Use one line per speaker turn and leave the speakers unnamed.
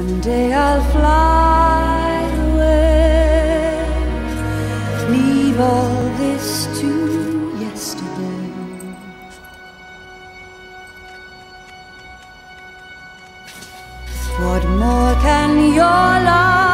Someday I'll fly away, leave all this to yesterday. What more can your love